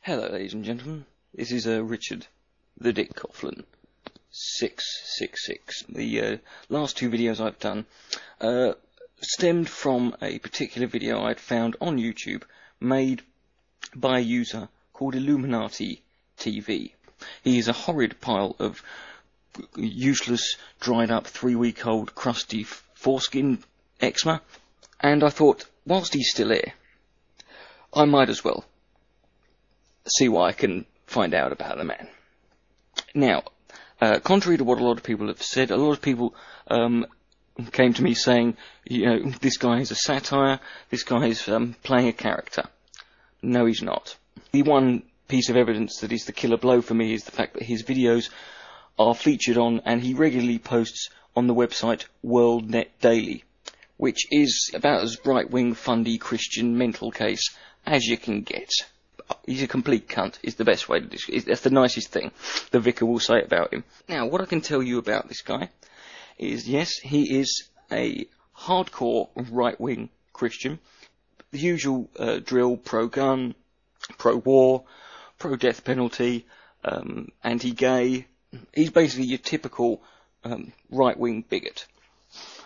Hello, ladies and gentlemen. This is Richard, the Dick Coughlin, 666. The last two videos I've done stemmed from a particular video I'd found on YouTube made by a user called illuminatiTV. He is a horrid pile of useless, dried-up, 3-week-old, crusty foreskin eczema, and I thought, whilst he's still here, I might as well see what I can find out about the man. Now, contrary to what a lot of people have said, a lot of people came to me saying, you know, this guy is a satire, this guy is playing a character. No, he's not. The one piece of evidence that is the killer blow for me is the fact that his videos are featured on, and he regularly posts on the website WorldNet Daily, which is about as right-wing, fundy, Christian mental case as you can get. He's a complete cunt, is the best way to describe it. That's the nicest thing the vicar will say about him. Now, what I can tell you about this guy is, yes, he is a hardcore right-wing Christian. The usual drill, pro-gun, pro-war, pro-death penalty, anti-gay. He's basically your typical right-wing bigot.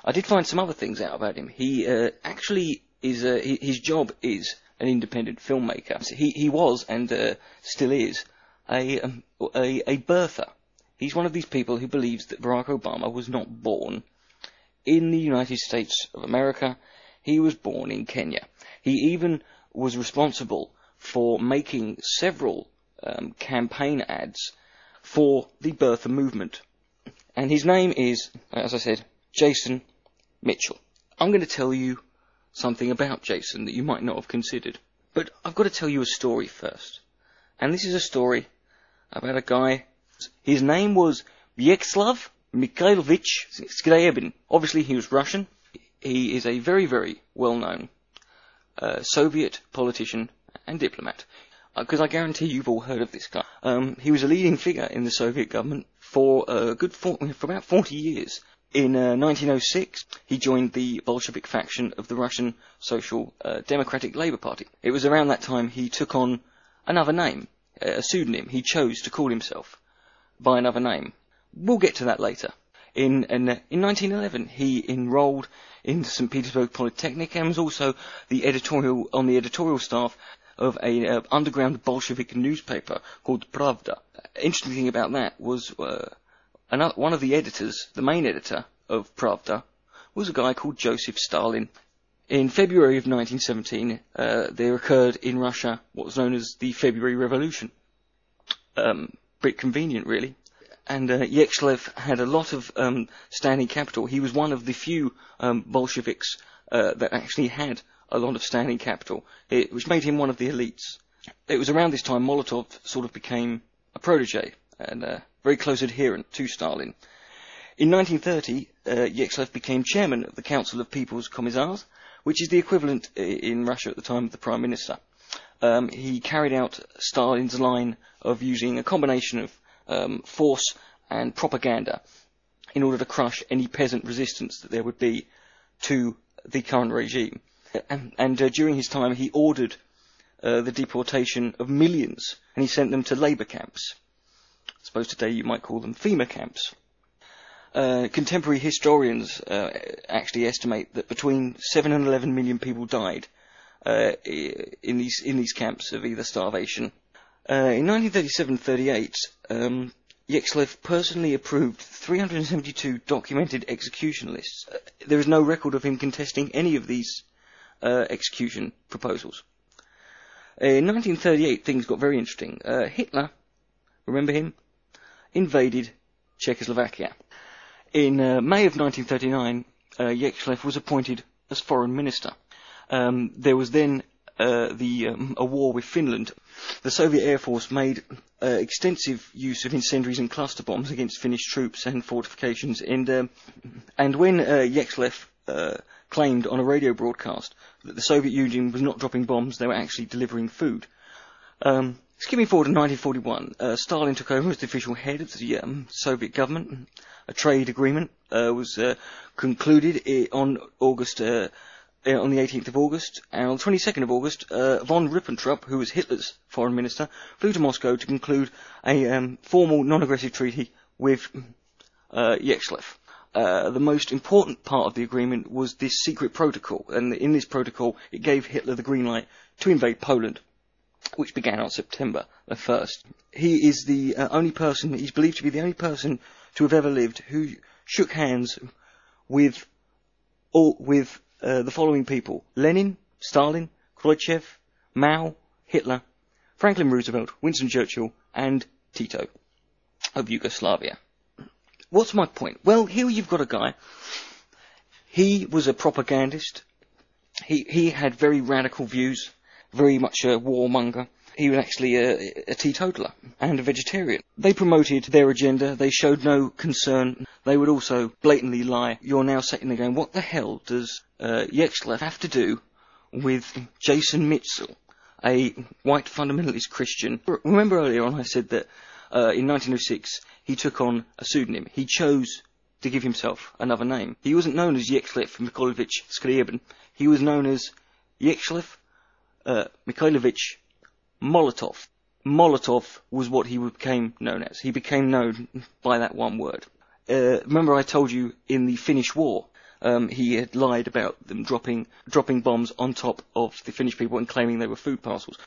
I did find some other things out about him. He actually is, his job is an independent filmmaker. He was, and still is, a birther. He's one of these people who believes that Barack Obama was not born in the United States of America. He was born in Kenya. He even was responsible for making several campaign ads for the birther movement. And his name is, as I said, Jason Mitchell. I'm going to tell you something about Jason that you might not have considered. But I've got to tell you a story first. And this is a story about a guy. His name was Vyacheslav Mikhailovich Skryabin. Obviously he was Russian. He is a very, very well-known Soviet politician and diplomat. Because I guarantee you've all heard of this guy. He was a leading figure in the Soviet government for about 40 years. In 1906, he joined the Bolshevik faction of the Russian Social Democratic Labour Party. It was around that time he took on another name, a pseudonym. He chose to call himself by another name. We'll get to that later. In 1911, he enrolled in St. Petersburg Polytechnic and was also on the editorial staff of a underground Bolshevik newspaper called Pravda. Interesting thing about that was one of the editors, the main editor of Pravda, was a guy called Joseph Stalin. In February of 1917, there occurred in Russia what was known as the February Revolution. Bit convenient, really. And Vyacheslav had a lot of standing capital. He was one of the few Bolsheviks that actually had a lot of standing capital, which made him one of the elites. It was around this time Molotov sort of became a protege and very close adherent to Stalin. In 1930, Vyacheslav became chairman of the Council of People's Commissars, which is the equivalent in Russia at the time of the Prime Minister. He carried out Stalin's line of using a combination of force and propaganda in order to crush any peasant resistance that there would be to the current regime. And during his time, he ordered the deportation of millions, and he sent them to labour camps. I suppose today you might call them FEMA camps. Contemporary historians actually estimate that between 7 and 11 million people died in these camps of either starvation. In 1937-38, Vyacheslav personally approved 372 documented execution lists. There is no record of him contesting any of these execution proposals. In 1938, things got very interesting. Hitler, remember him, invaded Czechoslovakia. In May of 1939, Vyacheslav was appointed as foreign minister. There was then a war with Finland. The Soviet Air Force made extensive use of incendiaries and cluster bombs against Finnish troops and fortifications. And when Vyacheslav claimed on a radio broadcast that the Soviet Union was not dropping bombs, they were actually delivering food. Skipping forward to 1941, Stalin took over as the official head of the Soviet government. A trade agreement was concluded on August on the 18th of August, and on the 22nd of August, von Ribbentrop, who was Hitler's foreign minister, flew to Moscow to conclude a formal non-aggressive treaty with Yechlev. The most important part of the agreement was this secret protocol, and in this protocol it gave Hitler the green light to invade Poland, which began on September the 1st. He is the only person, he's believed to be the only person to have ever lived who shook hands with the following people: Lenin, Stalin, Khrushchev, Mao, Hitler, Franklin Roosevelt, Winston Churchill, and Tito of Yugoslavia. What's my point? Well, here you've got a guy. He was a propagandist. He had very radical views, very much a warmonger. He was actually a teetotaler and a vegetarian. They promoted their agenda. They showed no concern. They would also blatantly lie. You're now sitting there going, what the hell does Yechlev have to do with Jason Mitchell, a white fundamentalist Christian? Remember earlier on I said that in 1906 he took on a pseudonym. He chose to give himself another name. He wasn't known as Yechlev Mikhailovich Skriabin. He was known as Yechlev Mikhailovich Molotov. Molotov was what he became known as. He became known by that one word. Remember I told you in the Finnish War, he had lied about them dropping bombs on top of the Finnish people and claiming they were food parcels.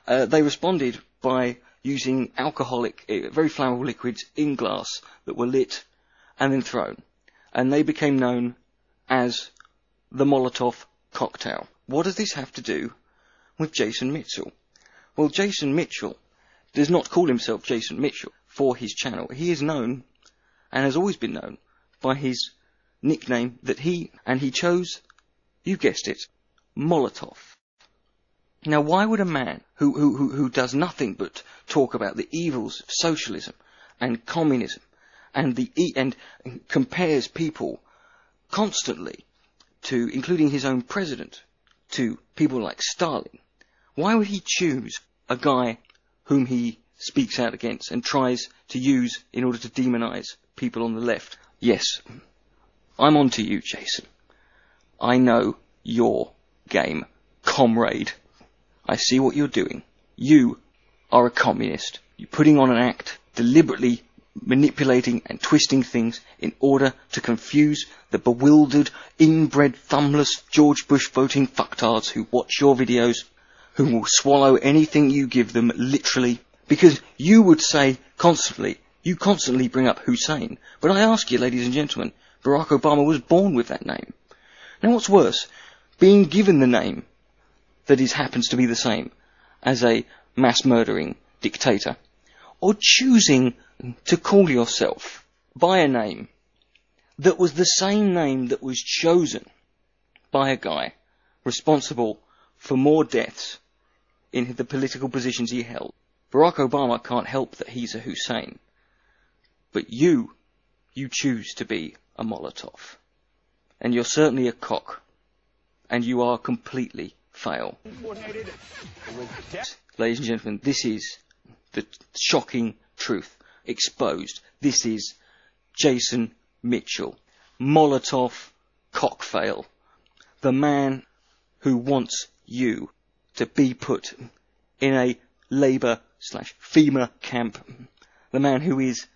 They responded by using alcoholic, very flammable liquids in glass that were lit and then thrown. And they became known as the Molotov cocktail. What does this have to do with Jason Mitchell? Well, Jason Mitchell does not call himself Jason Mitchell for his channel. He is known, and has always been known, by his nickname that he chose, you guessed it, Molotov. Now, why would a man who does nothing but talk about the evils of socialism and communism and compares people constantly to, including his own president, to people like Stalin, why would he choose a guy whom he speaks out against and tries to use in order to demonize people on the left? Yes, I'm on to you, Jason. I know your game, comrade. I see what you're doing. You are a communist. You're putting on an act, deliberately manipulating and twisting things in order to confuse the bewildered, inbred, thumbless George Bush voting fucktards who watch your videos, who will swallow anything you give them, literally, because you would say you constantly bring up Hussein. But I ask you, ladies and gentlemen, Barack Obama was born with that name. Now what's worse, being given the name that happens to be the same as a mass-murdering dictator, or choosing to call yourself by a name that was the same name that was chosen by a guy responsible for more deaths in the political positions he held. Barack Obama can't help that he's a Hussein. But you choose to be a Molotov. And you're certainly a cock. And you are completely fail. Ladies and gentlemen, this is the shocking truth exposed. This is Jason Mitchell, Molotov cockfail, the man who wants you to be put in a Labour/FEMA camp, the man who is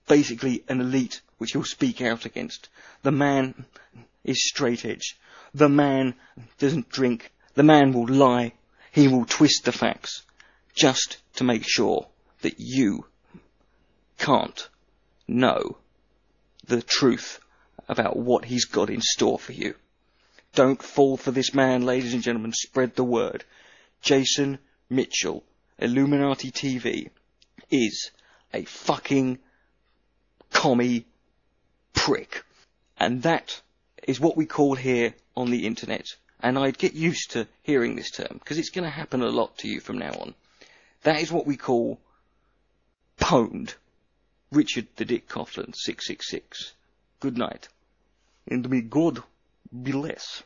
basically an elite which he'll speak out against. The man is straight edge. The man doesn't drink. The man will lie. He will twist the facts just to make sure that you can't know the truth about what he's got in store for you. Don't fall for this man, ladies and gentlemen. Spread the word. Jason Mitchell, illuminatiTV, is a fucking commie prick. And that is what we call here on the internet. And I'd get used to hearing this term, because it's going to happen a lot to you from now on. That is what we call pwned. Richard the Dick Coughlin, 666. Good night. And may God bless.